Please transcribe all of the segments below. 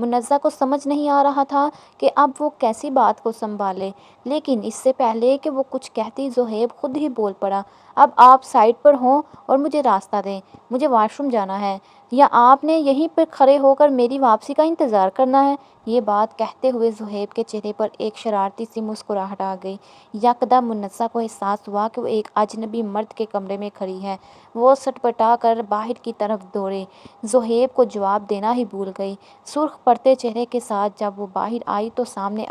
منزہ کو سمجھ نہیں آ رہا تھا کہ اب وہ کیسی بات کو سنبھالے، لیکن اس سے پہلے کہ وہ کچھ کہتی زہیب خود ہی بول پڑا۔ اب آپ سائڈ پر ہوں اور مجھے راستہ دیں، مجھے واش روم جانا ہے، یا آپ نے یہیں پر کھڑے ہو کر میری واپسی کا انتظار کرنا ہے؟ یہ بات کہتے ہوئے زہیب کے چہرے پر ایک شرارتی سی مسکراہٹ آ گئی۔ یکدم منزہ کو احساس ہوا کہ وہ ایک اجنبی مرد کے کمرے میں کھڑی ہے۔ وہ سٹپٹا کر باہر کی طرف دوڑی، زہیب کو جواب دینا ہی بھول گئی۔ سرخ پڑتے چہرے کے ساتھ جب وہ باہر آئی تو سامنے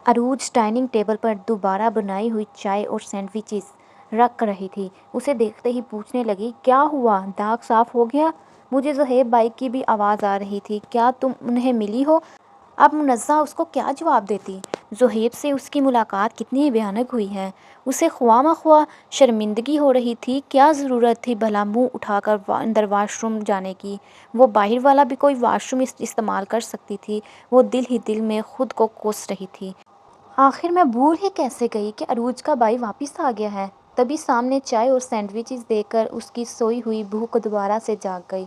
عروج ڈائننگ ٹیبل پر دوبارہ بنائی ہوئی چائے اور سینڈوچز رکھ رہی تھی۔ اسے دیکھتے ہی پوچھنے لگی، کیا ہوا، داغ صاف ہو گیا؟ مجھے زہیب بھائی کی بھی آواز آ رہی تھی، کیا تم انہیں ملی ہو؟ اب منزہ اس کو کیا جواب دیتی؟ زہیب سے اس کی ملاقات کتنی بھیانک ہوئی ہے، اسے خواہ مخواہ شرمندگی ہو رہی تھی۔ کیا ضرورت تھی بھلا منہ اٹھا کر اندر واش روم جانے کی؟ وہ باہر والا بھی کوئی واش روم استعمال کر سکتی تھی۔ وہ دل ہی دل میں خود کو کوس رہی تھی، آخر میں بھول ہی کیسے گئی کہ عروج کا بھائی واپس آ گیا ہے۔ تبھی سامنے چائے اور سینڈوچز دیکھ کر اس کی سوئی ہوئی بھوک دوبارہ سے جاگ گئی۔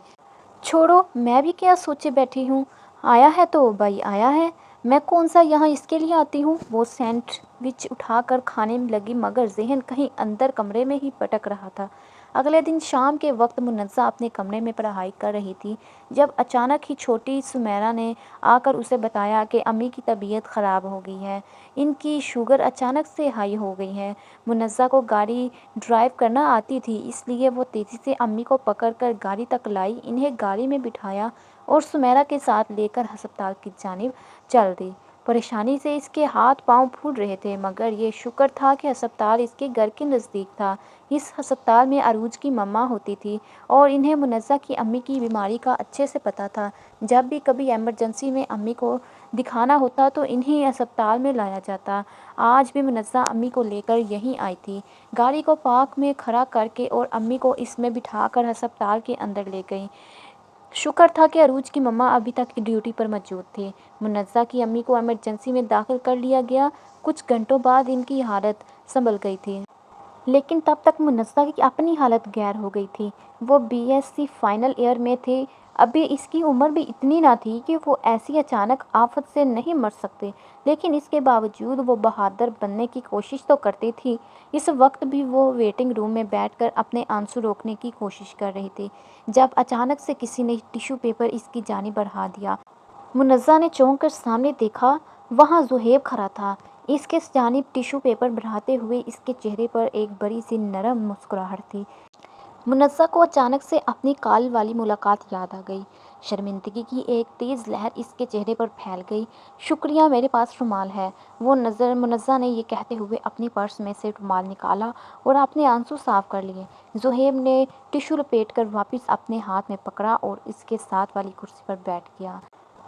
چھوڑو، میں بھی کیا سوچے بیٹھی ہوں، آیا ہے تو بھائی آیا ہے، میں کون سا یہاں اس کے لیے آتی ہوں؟ وہ سینڈوچ اٹھا کر کھانے لگی مگر ذہن کہیں اندر کمرے میں ہی بھٹک رہا تھا۔ اگلے دن شام کے وقت منزہ اپنے کمرے میں پڑھائی کر رہی تھی جب اچانک ہی چھوٹی سمیرہ نے آ کر اسے بتایا کہ امی کی طبیعت خراب ہو گئی ہے، ان کی شوگر اچانک سے ہائی ہو گئی ہے۔ منزہ کو گاڑی ڈرائیو کرنا آتی تھی، اس لیے وہ تیزی سے امی کو پکڑ کر گاڑی تک لائی، انہیں گاڑی میں بٹھایا اور سمیرہ کے ساتھ لے کر ہسپتال کی جانب چل دی۔ پریشانی سے اس کے ہاتھ پاؤں پھول رہے تھے مگر یہ شکر تھا کہ ہسپتال اس کے گھر کے نزدیک تھا۔ اس ہسپتال میں عروج کی مما ہوتی تھی اور انہیں منزہ کی امی کی بیماری کا اچھے سے پتہ تھا۔ جب بھی کبھی ایمرجنسی میں امی کو دکھانا ہوتا تو انہیں ہسپتال میں لایا جاتا۔ آج بھی منزہ امی کو لے کر یہیں آئی تھی، گاڑی کو پارک میں کھڑا کر کے اور امی کو اس میں بٹھا کر ہسپتال کے اندر لے گئی۔ شکر تھا کہ عروج کی مما ابھی تک ڈیوٹی پر موجود تھی۔ منزہ کی امی کو ایمرجنسی میں داخل کر لیا گیا، کچھ گھنٹوں بعد ان کی حالت سنبھل گئی تھی، لیکن تب تک منزہ کی اپنی حالت گیر ہو گئی تھی۔ وہ B S C final year میں تھی، ابھی اس کی عمر بھی اتنی نہ تھی کہ وہ ایسی اچانک آفت سے نہیں مر سکتی، لیکن اس کے باوجود وہ بہادر بننے کی کوشش تو کرتی تھی۔ اس وقت بھی وہ ویٹنگ روم میں بیٹھ کر اپنے آنسو روکنے کی کوشش کر رہی تھی جب اچانک سے کسی نے ٹیشو پیپر اس کی جانب بڑھا دیا۔ منزہ نے چونک کر سامنے دیکھا، وہاں زہیب کھڑا تھا، اس کے جانب ٹیشو پیپر بڑھاتے ہوئے۔ اس کے چہرے پر ایک بڑی سی نرم مسکراہٹ تھی۔ منزہ کو اچانک سے اپنی کال والی ملاقات یاد آ گئی، شرمندگی کی ایک تیز لہر اس کے چہرے پر پھیل گئی۔ شکریہ، میرے پاس رومال ہے۔ منزہ نے یہ کہتے ہوئے اپنی پرس میں سے رومال نکالا اور اپنے آنسو صاف کر لیے۔ زہیب نے ٹیشو لپیٹ کر واپس اپنے ہاتھ میں پکڑا اور اس کے ساتھ والی کرسی پر بیٹھ گیا۔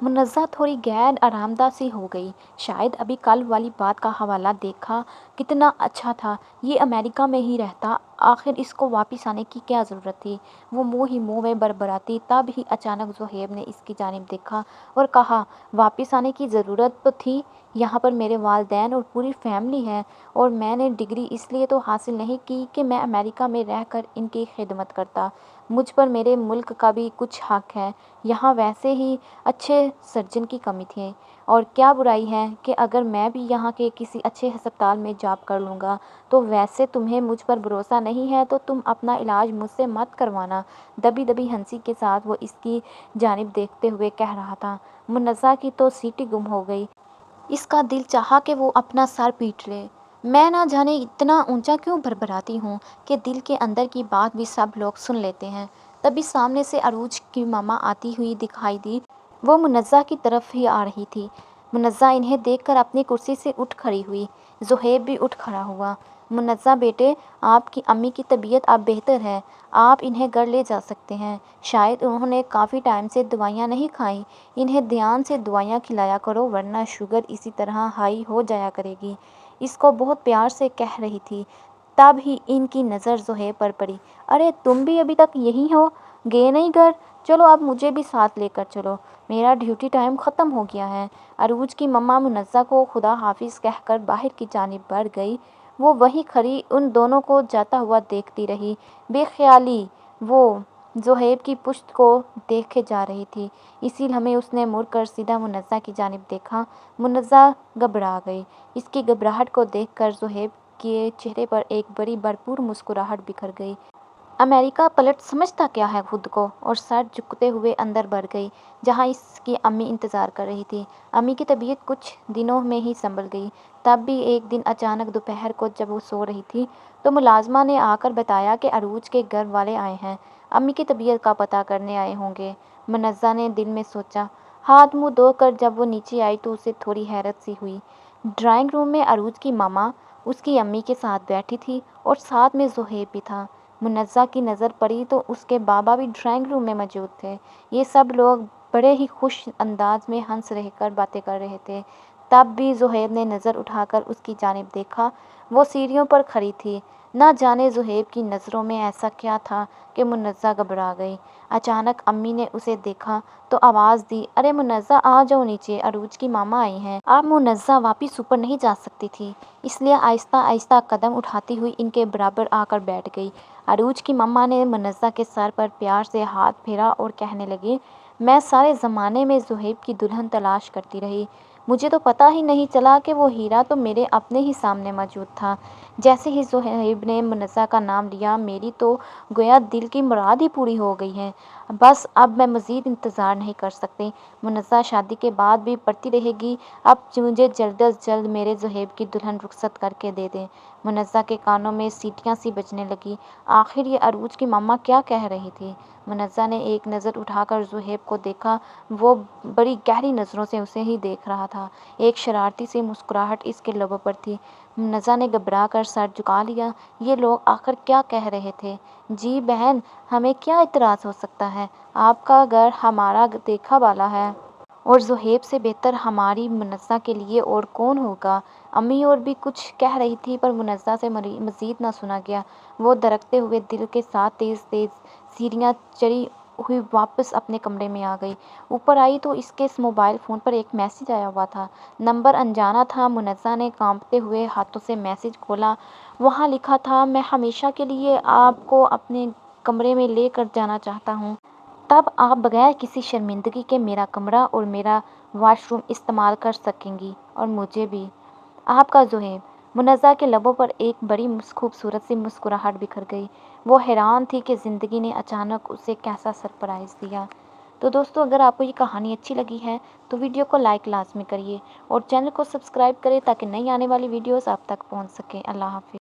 منزہ تھوڑی غیر آرامدہ سی ہو گئی، شاید ابھی کل والی بات کا حوالہ دیکھا کتنا اچھا تھا، یہ امریکہ میں ہی رہتا، آخر اس کو واپس آنے کی کیا ضرورت تھی؟ وہ منہ ہی منہ میں بڑبڑاتی، تب ہی اچانک زہیب نے اس کی جانب دیکھا اور کہا، واپس آنے کی ضرورت تو تھی، یہاں پر میرے والدین اور پوری فیملی ہے، اور میں نے ڈگری اس لیے تو حاصل نہیں کی کہ میں امریکہ میں رہ کر ان کی خدمت کرتا، مجھ پر میرے ملک کا بھی کچھ حق ہے، یہاں ویسے ہی اچھے سرجن کی کمی تھی، اور کیا برائی ہے کہ اگر میں بھی یہاں کے کسی اچھے ہسپتال میں جاب کر لوں گا، تو ویسے تمہیں مجھ پر بھروسہ نہیں ہے تو تم اپنا علاج مجھ سے مت کروانا۔ دبی دبی ہنسی کے ساتھ وہ اس کی جانب دیکھتے ہوئے کہہ رہا تھا۔ منزہ کی تو سیٹی گم ہو گئی، اس کا دل چاہا کہ وہ اپنا سر پیٹ لے۔ میں نہ جانے اتنا اونچا کیوں بڑبڑاتی ہوں کہ دل کے اندر کی بات بھی سب لوگ سن لیتے ہیں۔ تبھی سامنے سے عروج کی ماما آتی ہوئی دکھائی دی، وہ منزہ کی طرف ہی آ رہی تھی۔ منزہ انہیں دیکھ کر اپنی کرسی سے اٹھ کھڑی ہوئی، زہیب بھی اٹھ کھڑا ہوا۔ منزہ بیٹے، آپ کی امی کی طبیعت اب بہتر ہے، آپ انہیں گھر لے جا سکتے ہیں، شاید انہوں نے کافی ٹائم سے دوائیاں نہیں کھائیں، انہیں دھیان سے دوائیاں کھلایا کرو ورنہ شوگر اسی طرح ہائی ہو جایا کرے گی، اس کو بہت پیار سے کہہ رہی تھی۔ تب ہی ان کی نظر زہیب پر پڑی۔ ارے تم بھی ابھی تک یہیں ہو، گئے نہیں گھر؟ چلو اب مجھے بھی ساتھ لے کر چلو، میرا ڈیوٹی ٹائم ختم ہو گیا ہے۔ عروج کی مما منزہ کو خدا حافظ کہہ کر باہر کی جانب بڑھ گئی، وہ وہیں کھڑی ان دونوں کو جاتا ہوا دیکھتی رہی۔ بے خیالی وہ زہیب کی پشت کو دیکھے جا رہی تھی۔ اسی لمحے اس نے مڑ کر سیدھا منزہ کی جانب دیکھا۔ منزہ گھبرا گئی۔ اس کی گھبراہٹ کو دیکھ کر زہیب کے چہرے پر ایک بڑی بھرپور مسکراہٹ بکھر گئی۔ امریکہ پلٹ سمجھتا کیا ہے خود کو، اور سر جھکتے ہوئے اندر بڑھ گئی جہاں اس کی امی انتظار کر رہی تھی۔ امی کی طبیعت کچھ دنوں میں ہی سنبھل گئی۔ تب بھی ایک دن اچانک دوپہر کو جب وہ سو رہی تھی تو ملازمہ نے آ کر بتایا کہ عروج کے گھر والے آئے ہیں، امی کی طبیعت کا پتہ کرنے آئے ہوں گے۔ منزہ نے دل میں سوچا۔ ہاتھ منہ دھو کر جب وہ نیچے آئی تو اسے تھوڑی حیرت سی ہوئی۔ ڈرائنگ روم میں عروج کی ماما اس کی امی کے ساتھ بیٹھی تھی اور ساتھ میں زہیب بھی تھا۔ منزہ کی نظر پڑی تو اس کے بابا بھی ڈرائنگ روم میں موجود تھے۔ یہ سب لوگ بڑے ہی خوش انداز میں ہنس رہے کر باتیں کر رہے تھے۔ تب بھی زہیب نے نظر اٹھا کر اس کی جانب دیکھا۔ وہ سیڑھیوں پر کھڑی تھی۔ نہ جانے زہیب کی نظروں میں ایسا کیا تھا کہ منزہ گھبرا گئی۔ اچانک امی نے اسے دیکھا تو آواز دی، ارے منزہ آ جاؤ نیچے، عروج کی ماما آئی ہیں۔ اب منزہ واپس اوپر نہیں جا سکتی تھی، اس لیے آہستہ آہستہ قدم اٹھاتی ہوئی ان کے برابر آ کر بیٹھ گئی۔ عروج کی ماما نے منزہ کے سر پر پیار سے ہاتھ پھیرا اور کہنے لگی، میں سارے زمانے میں زہیب کی دلہن تلاش کرتی رہی، مجھے تو پتہ ہی نہیں چلا کہ وہ ہیرا تو میرے اپنے ہی سامنے موجود تھا۔ جیسے ہی زہیب نے منزہ کا نام لیا، میری تو گویا دل کی مراد ہی پوری ہو گئی ہے۔ بس اب میں مزید انتظار نہیں کر سکتی۔ منزہ شادی کے بعد بھی پڑھتی رہے گی، اب مجھے جلد از جلد میرے زہیب کی دلہن رخصت کر کے دے دیں۔ منزہ کے کانوں میں سیٹیاں سی بجنے لگیں۔ آخر یہ عروج کی ماما کیا کہہ رہی تھی؟ منزہ نے ایک نظر اٹھا کر زہیب کو دیکھا۔ وہ بڑی گہری نظروں سے اسے ہی دیکھ رہا تھا۔ ایک شرارتی سی مسکراہٹ اس کے لبوں پر تھی۔ منزہ نے گھبرا کر سر جھکا لیا۔ یہ لوگ آخر کیا کہہ رہے تھے؟ جی بہن، ہمیں کیا اعتراض ہو سکتا ہے؟ آپ کا گھر ہمارا دیکھا بالا ہے، اور زہیب سے بہتر ہماری منزہ کے لیے اور کون ہوگا؟ امی اور بھی کچھ کہہ رہی تھی پر منزہ سے مزید نہ سنا گیا۔ وہ دھڑکتے ہوئے دل کے ساتھ تیز تیز سیڑھیاں چڑھی ہوئی واپس اپنے کمرے میں آ گئی۔ اوپر آئی تو اس کے موبائل فون پر ایک میسج آیا ہوا تھا۔ نمبر انجانا تھا۔ منزہ نے کانپتے ہوئے ہاتھوں سے میسج کھولا۔ وہاں لکھا تھا، میں ہمیشہ کے لیے آپ کو اپنے کمرے میں لے کر جانا چاہتا ہوں، تب آپ بغیر کسی شرمندگی کے میرا کمرہ اور میرا واش روم استعمال کر سکیں گی، اور مجھے بھی، آپ کا زہیب۔ منزہ کے لبوں پر ایک بڑی خوبصورت سی مسکراہٹ بکھر گئی۔ وہ حیران تھی کہ زندگی نے اچانک اسے کیسا سرپرائز دیا۔ تو دوستو، اگر آپ کو یہ کہانی اچھی لگی ہے تو ویڈیو کو لائک لازمی کریے اور چینل کو سبسکرائب کریں تاکہ نئی آنے والی ویڈیوز آپ تک پہنچ سکیں۔ اللہ حافظ۔